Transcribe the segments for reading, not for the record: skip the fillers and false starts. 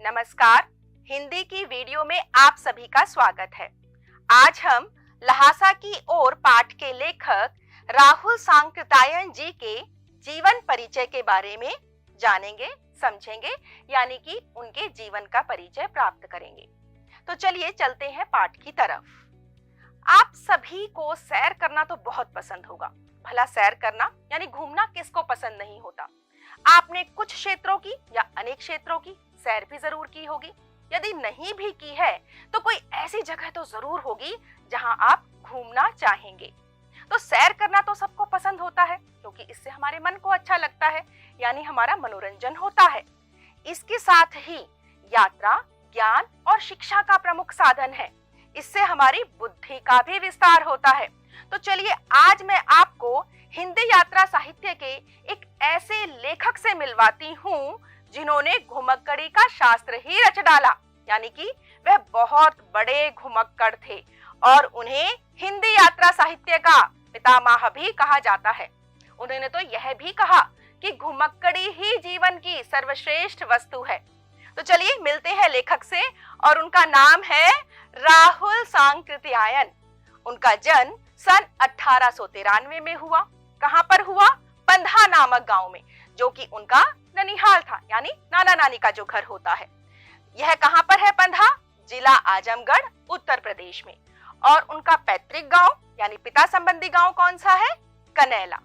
नमस्कार। हिंदी की वीडियो में आप सभी का स्वागत है। आज हम ल्हासा की ओर पाठ के लेखक राहुल सांकृत्यायन जी के जीवन परिचय के बारे में जानेंगे, समझेंगे, यानी कि उनके जीवन का परिचय प्राप्त करेंगे। तो चलिए चलते हैं पाठ की तरफ। आप सभी को सैर करना तो बहुत पसंद होगा। भला सैर करना यानी घूमना किसको पसंद नहीं होता। आपने कुछ क्षेत्रों की या अनेक क्षेत्रों की सैर भी जरूर की होगी। यदि नहीं भी की है तो कोई ऐसी जगह तो जरूर होगी जहां आप घूमना चाहेंगे। तो सैर करना तो सबको पसंद होता है क्योंकि इससे हमारे मन को अच्छा लगता है, यानी हमारा मनोरंजन होता है। इसके साथ ही यात्रा ज्ञान और शिक्षा का प्रमुख साधन है। इससे हमारी बुद्धि का भी विस्तार होता है। तो चलिए आज मैं आपको हिंदी यात्रा साहित्य के एक ऐसे लेखक से मिलवाती हूँ जिन्होंने घुमक्कड़ी का शास्त्र ही रच डाला, यानी कि वह बहुत बड़े घुमक्कड़ थे और उन्हें हिंदी यात्रा साहित्य का पितामह भी कहा जाता है। उन्होंने तो यह भी कहा कि घुमक्कड़ी ही जीवन की सर्वश्रेष्ठ वस्तु है। तो चलिए मिलते हैं लेखक से और उनका नाम है राहुल सांकृत्यायन। उनका जन्म सन 1893 में हुआ। कहां पर हुआ? पंधा नामक गांव में, जो कि उनका ननिहाल था, यानी नाना नानी का जो घर होता है। यह कहां पर है पंधा? जिला आजमगढ़, उत्तर प्रदेश में। और उनका पैतृक गांव यानी पिता संबंधी गांव कौन सा है? कनैला।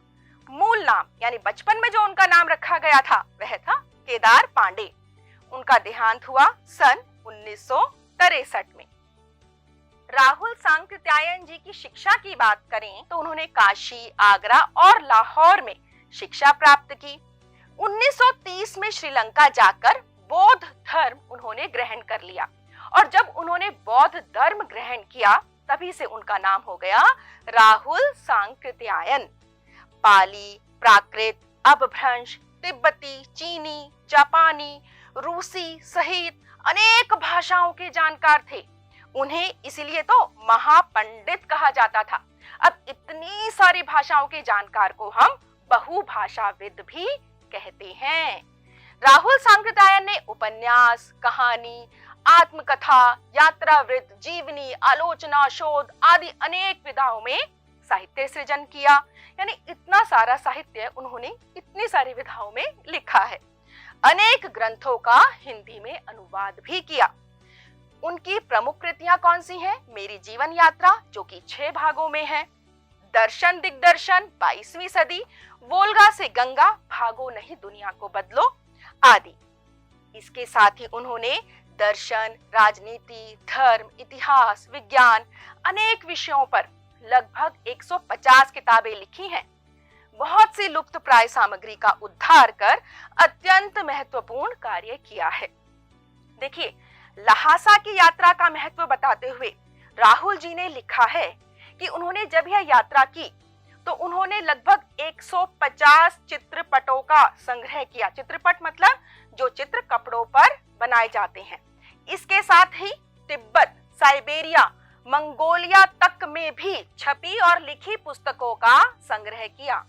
मूल नाम यानी बचपन में जो उनका नाम रखा गया था वह था केदार पांडे। उनका देहांत हुआ सन 1963 में। राहुल सांकृत्यायन जी की शिक्षा की बात करें तो उन्होंने काशी, आगरा और लाहौर में शिक्षा प्राप्त की। 1930 में श्रीलंका जाकर बौद्ध धर्म उन्होंने ग्रहण कर लिया और जब उन्होंने बौद्ध धर्म ग्रहण किया तभी से उनका नाम हो गया राहुल सांकृत्यायन। पाली, प्राकृत, अपभ्रंश, तिब्बती, चीनी, जापानी, रूसी सहित अनेक भाषाओं के जानकार थे। उन्हें इसीलिए तो महापंडित कहा जाता था। अब इतनी सारी भाषाओं के जानकार को हम बहुभाषाविद भी कहते हैं। राहुल सांकृत्यायन ने उपन्यास, कहानी, आत्मकथा, यात्रावृत्त, जीवनी, आलोचना, शोध आदि अनेक विधाओं में साहित्य सृजन किया। यानी इतना सारा साहित्य उन्होंने इतनी सारी विधाओं में लिखा है। अनेक ग्रंथों का हिंदी में अनुवाद भी किया। उनकी प्रमुख कृतियां कौन सी हैं? मेरी जीवन यात्रा, जो कि 6 भागों में है, दर्शन दिग्दर्शन, 22वीं सदी, वोल्गा से गंगा, भागो नहीं दुनिया को बदलो आदि। इसके साथ ही उन्होंने दर्शन, राजनीति, धर्म, इतिहास, विज्ञान अनेक विषयों पर लगभग 150 किताबें लिखी हैं। बहुत सी लुप्त प्राय सामग्री का उद्धार कर अत्यंत महत्वपूर्ण कार्य किया है। देखिए, ल्हासा की यात्रा का महत्व बताते हुए राहुल जी ने लिखा है कि उन्होंने जब यह यात्रा की तो उन्होंने लगभग 150 चित्रपटों का संग्रह किया। चित्रपट मतलब जो चित्र कपड़ों पर बनाए जाते हैं। इसके साथ ही तिब्बत, साइबेरिया, मंगोलिया तक में भी छपी और लिखी पुस्तकों का संग्रह किया।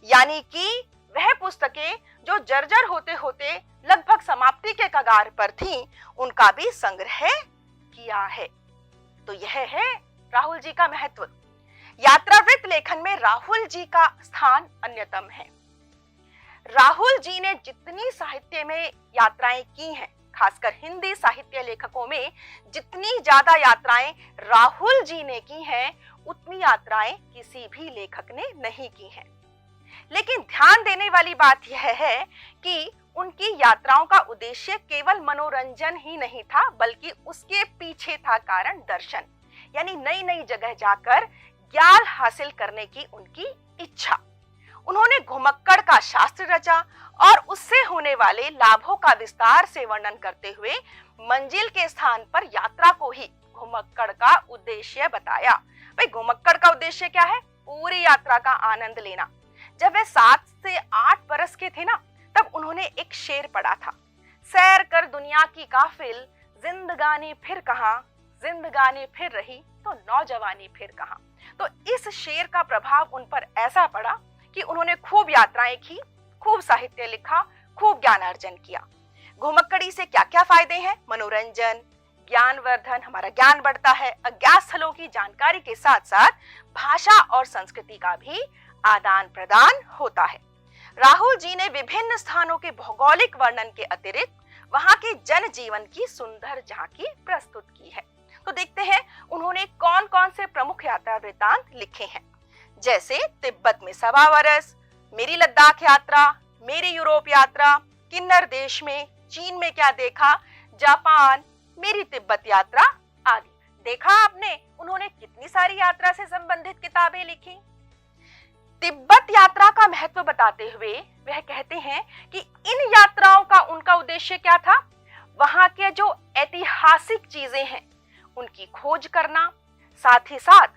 यानी कि वह पुस्तकें जो जर्जर होते होते लगभग समाप्ति के कगार पर थीं, उनका भी संग्रह किया है। तो यह है राहुल जी का महत्व। यात्रावृत्त लेखन में राहुल जी का स्थान अन्यतम है। राहुल जी ने जितनी साहित्य में यात्राएं की हैं, खासकर हिंदी साहित्य लेखकों में जितनी ज्यादा यात्राएं राहुल जी ने की हैं, उतनी यात्राएं किसी भी लेखक ने नहीं की हैं। लेकिन ध्यान देने वाली बात यह है कि उनकी यात्राओं का उद्देश्य केवल मनोरंजन ही नहीं था, बल्कि उसके पीछे था कारण दर्शन, यानी नई नई जगह जाकर ज्ञान हासिल करने की उनकी इच्छा। उन्होंने घुमक्कड़ का शास्त्र रचा और उससे होने वाले लाभों का विस्तार से वर्णन करते हुए मंजिल के स्थान पर यात्रा को ही घुमक्कड़ का उद्देश्य बताया। भाई, घुमक्कड़ का उद्देश्य क्या है? पूरी यात्रा का आनंद लेना। जब वे 7 से 8 बरस के थे ना, तब उन्होंने एक शेर पढ़ा था, सैर कर दुनिया की काफिल, जिंदगानी फिर कहां, जिंदगानी फिर रही तो नौजवानी फिर कहाँ। तो इस शेर का प्रभाव उन पर ऐसा पड़ा कि उन्होंने खूब यात्राएं की, खूब साहित्य लिखा, खूब ज्ञान अर्जन किया। घुमक्कड़ी से क्या क्या फायदे हैं? मनोरंजन, ज्ञानवर्धन, हमारा ज्ञान बढ़ता है, अज्ञात स्थलों की जानकारी के साथ साथ भाषा और संस्कृति का भी आदान प्रदान होता है। राहुल जी ने विभिन्न स्थानों के भौगोलिक वर्णन के अतिरिक्त वहां के जनजीवन की सुंदर झांकी प्रस्तुत की है। तो देखते हैं उन्होंने कौन कौन से प्रमुख यात्रा वृतांत लिखे हैं। जैसे तिब्बत में 1.25 वर्ष, मेरी लद्दाख यात्रा, मेरी यूरोप यात्रा, किन्नर देश में, चीन में क्या देखा, जापान, मेरी तिब्बत यात्रा आदि। देखा आपने उन्होंने कितनी सारी यात्रा से संबंधित किताबें लिखी। तिब्बत यात्रा का महत्व बताते हुए वह कहते हैं कि इन यात्राओं का उनका उद्देश्य क्या था? वहां के जो ऐतिहासिक चीजें हैं उनकी खोज करना, साथ ही साथ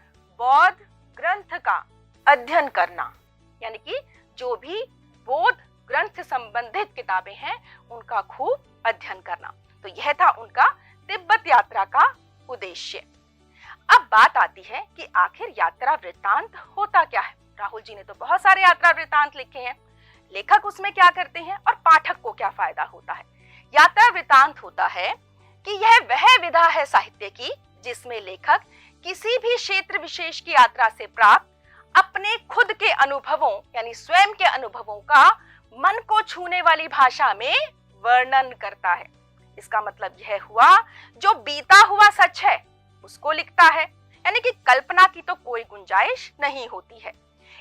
बौद्ध ग्रंथ का अध्ययन करना, यानी कि जो भी बौद्ध ग्रंथ संबंधित किताबें हैं उनका खूब अध्ययन करना। तो यह था उनका तिब्बत यात्रा का उद्देश्य। अब बात आती है कि आखिर यात्रा वृत्तांत होता क्या है। राहुल जी ने तो बहुत सारे यात्रा वृत्तांत लिखे हैं, लेखक उसमें क्या करते हैं और पाठक को क्या फायदा होता है? यात्रा वृत्तांत होता है कि यह वह विधा है साहित्य की जिसमें लेखक किसी भी क्षेत्र विशेष की यात्रा से प्राप्त अपने खुद के अनुभवों यानी स्वयं के अनुभवों का मन को छूने वाली भाषा में वर्णन करता है। इसका मतलब यह हुआ जो बीता हुआ सच है उसको लिखता है, यानी कि कल्पना की तो कोई गुंजाइश नहीं होती है।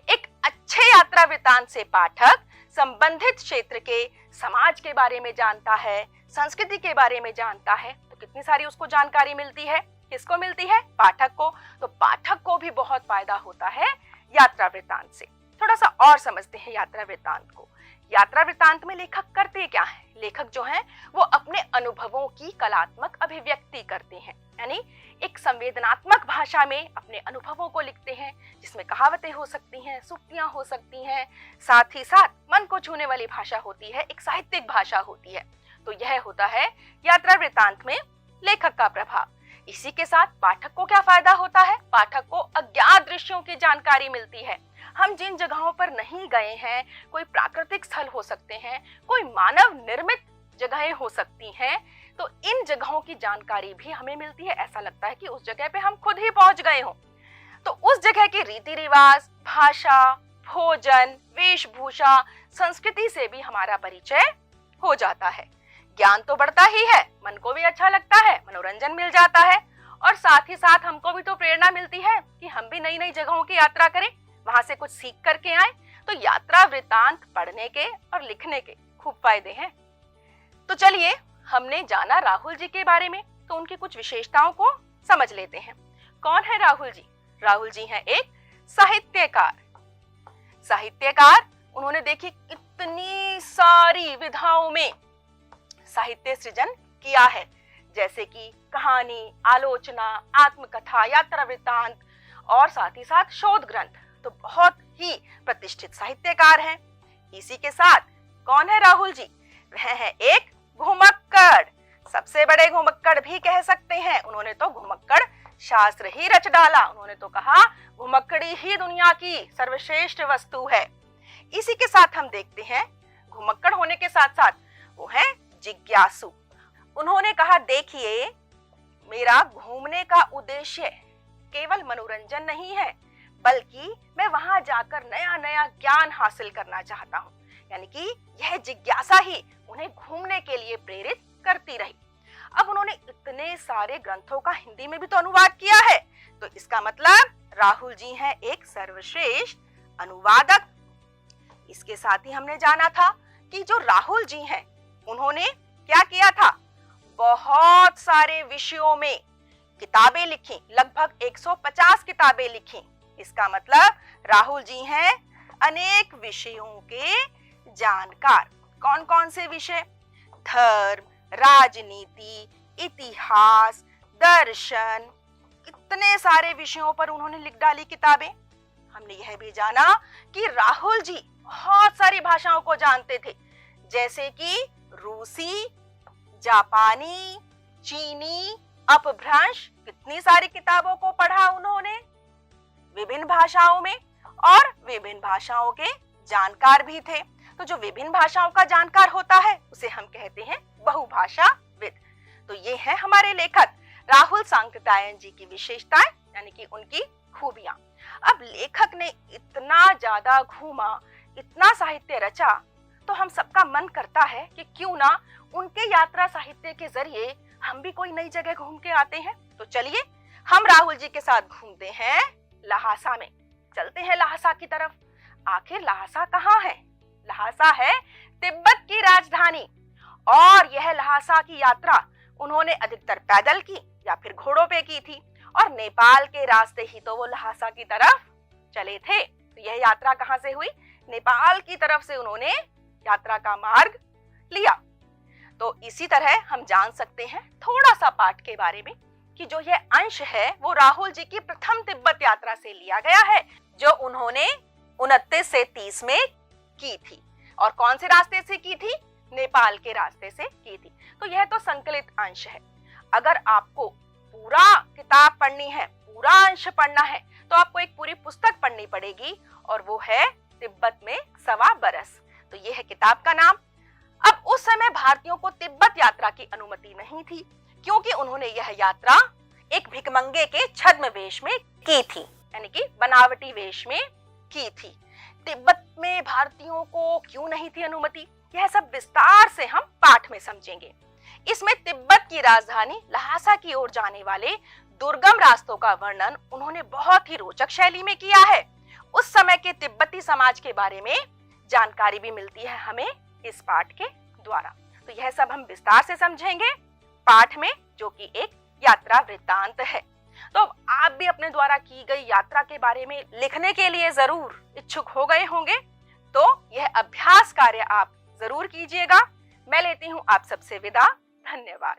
एक अच्छे यात्रा वृत्तांत से पाठक संबंधित क्षेत्र के समाज के बारे में जानता है, संस्कृति के बारे में जानता है। तो कितनी सारी उसको जानकारी मिलती है, किसको मिलती है? पाठक को। तो पाठक को भी बहुत फायदा होता है यात्रा वृत्तांत से। थोड़ा सा और समझते हैं यात्रा वृत्तांत को। यात्रा वृत्तांत में लेखक करते क्या है? लेखक जो हैं वो अपने अनुभवों की कलात्मक अभिव्यक्ति करते हैं, यानी एक संवेदनात्मक भाषा में अपने अनुभवों को लिखते हैं, जिसमें कहावतें हो सकती हैं, सूक्तियां हो सकती हैं, साथ ही साथ मन को छूने वाली भाषा होती है, एक साहित्यिक भाषा होती है। तो यह होता है यात्रा वृत्तांत में लेखक का प्रभाव। इसी के साथ पाठक को क्या फायदा होता है? पाठक को अज्ञात दृश्यों की जानकारी मिलती है। हम जिन जगहों पर नहीं गए हैं, कोई प्राकृतिक स्थल हो सकते हैं, कोई मानव निर्मित जगहें हो सकती हैं, तो इन जगहों की जानकारी भी हमें मिलती है। ऐसा लगता है कि उस जगह पे हम खुद ही पहुंच गए हों। तो उस जगह के रीति रिवाज, भाषा, भोजन, वेशभूषा, संस्कृति से भी हमारा परिचय हो जाता है। ज्ञान तो बढ़ता ही है, मन को भी अच्छा लगता है, मनोरंजन मिल जाता है, और साथ ही साथ हमको भी तो प्रेरणा मिलती है कि हम भी नई नई जगहों की यात्रा करें, वहां से कुछ सीख करके आए। तो यात्रा वृत्तांत पढ़ने के और लिखने के खूब फायदे हैं। तो चलिए हमने जाना राहुल जी के बारे में, तो उनकी कुछ विशेषताओं को समझ लेते हैं। कौन है राहुल जी? राहुल जी हैं एक साहित्यकार। साहित्यकार, उन्होंने देखी इतनी सारी विधाओं में साहित्य सृजन किया है, जैसे कि कहानी, आलोचना, आत्मकथा, यात्रा वृत्तांत और साथ ही साथ शोध ग्रंथ। तो बहुत ही प्रतिष्ठित साहित्यकार हैं। इसी के साथ कौन है राहुल जी? वह है एक घुमक्कड़, सबसे बड़े घुमक्कड़ भी कह सकते हैं। उन्होंने तो घुमक्कड़ शास्त्र ही रच डाला। उन्होंने तो कहा घुमक्कड़ी ही दुनिया की सर्वश्रेष्ठ वस्तु है। इसी के साथ हम देखते हैं घुमक्कड़ होने के साथ साथ वो है जिज्ञासु। उन्होंने कहा, देखिए मेरा घूमने का उद्देश्य केवल मनोरंजन नहीं है, बल्कि मैं वहां जाकर नया नया ज्ञान हासिल करना चाहता हूँ। यानी कि यह जिज्ञासा ही उन्हें घूमने के लिए प्रेरित करती रही। अब उन्होंने इतने सारे ग्रंथों का हिंदी में भी तो अनुवाद किया है, तो इसका मतलब राहुल जी हैं एक सर्वश्रेष्ठ अनुवादक। इसके साथ ही हमने जाना था कि जो राहुल जी हैं उन्होंने क्या किया था? बहुत सारे विषयों में किताबें लिखी, लगभग 150 किताबें लिखी। इसका मतलब राहुल जी हैं अनेक विषयों के जानकार। कौन कौन से विषय? धर्म, राजनीति, इतिहास, दर्शन, इतने सारे विषयों पर उन्होंने लिख डाली किताबें। हमने यह भी जाना कि राहुल जी बहुत सारी भाषाओं को जानते थे, जैसे कि रूसी, जापानी, चीनी, अपभ्रंश कितनी सारी किताबों को पढ़ा उन्होंने, विभिन्न भाषाओं में, और विभिन्न भाषाओं के जानकार भी थे। तो जो विभिन्न भाषाओं का जानकार होता है उसे हम कहते हैं बहुभाषाविद। तो ये है हमारे लेखक राहुल सांकृत्यायन जी की विशेषताएं, यानी कि उनकी खूबियां। अब लेखक ने इतना ज्यादा घूमा, इतना साहित्य रचा, तो हम सबका मन करता है कि क्यों ना उनके यात्रा साहित्य के जरिए हम भी कोई नई जगह घूम के आते हैं। तो चलिए हम राहुल जी के साथ घूमते हैं लहासा में। चलते हैं लहासा की तरफ। आखिर लहासा कहाँ है? लहासा है तिब्बत की राजधानी, और यह लहासा की यात्रा उन्होंने अधिकतर पैदल की या फिर घोड़ों पे की थी, और नेपाल के रास्ते ही तो वो लहासा की तरफ चले थे। तो यह यात्रा कहाँ से हुई? नेपाल की तरफ से उन्होंने यात्रा का मार्ग लिया। तो इसी तरह हम जान सकते हैं थोड़ा सा पाठ के बारे में कि जो यह अंश है वो राहुल जी की प्रथम तिब्बत यात्रा से लिया गया है, जो उन्होंने 29 से 30 में की थी। और कौन से रास्ते से की थी? नेपाल के रास्ते से की थी। तो यह तो संकलित अंश है। अगर आपको पूरा किताब पढ़नी है, पूरा अंश पढ़ना है, तो आपको एक पूरी पुस्तक पढ़नी पड़ेगी, और वो है तिब्बत में 1.25 बरस। तो ये है किताब का नाम। अब उस समय भारतीयों को तिब्बत यात्रा की अनुमति नहीं थी, क्योंकि उन्होंने यह यात्रा एक भिखमंगे के छद्म वेश में की थी, यानी कि बनावटी वेश में की थी। तिब्बत में भारतीयों को क्यों नहीं थी अनुमति, यह सब विस्तार से हम पाठ में समझेंगे। इसमें तिब्बत की राजधानी लहासा की ओर जाने वाले दुर्गम रास्तों का वर्णन उन्होंने बहुत ही रोचक शैली में किया है। उस समय के तिब्बती समाज के बारे में जानकारी भी मिलती है हमें इस पाठ के द्वारा। तो यह सब हम विस्तार से समझेंगे पाठ में, जो कि एक यात्रा वृत्तांत है। तो आप भी अपने द्वारा की गई यात्रा के बारे में लिखने के लिए जरूर इच्छुक हो गए होंगे, तो यह अभ्यास कार्य आप जरूर कीजिएगा। मैं लेती हूँ आप सबसे विदा। धन्यवाद।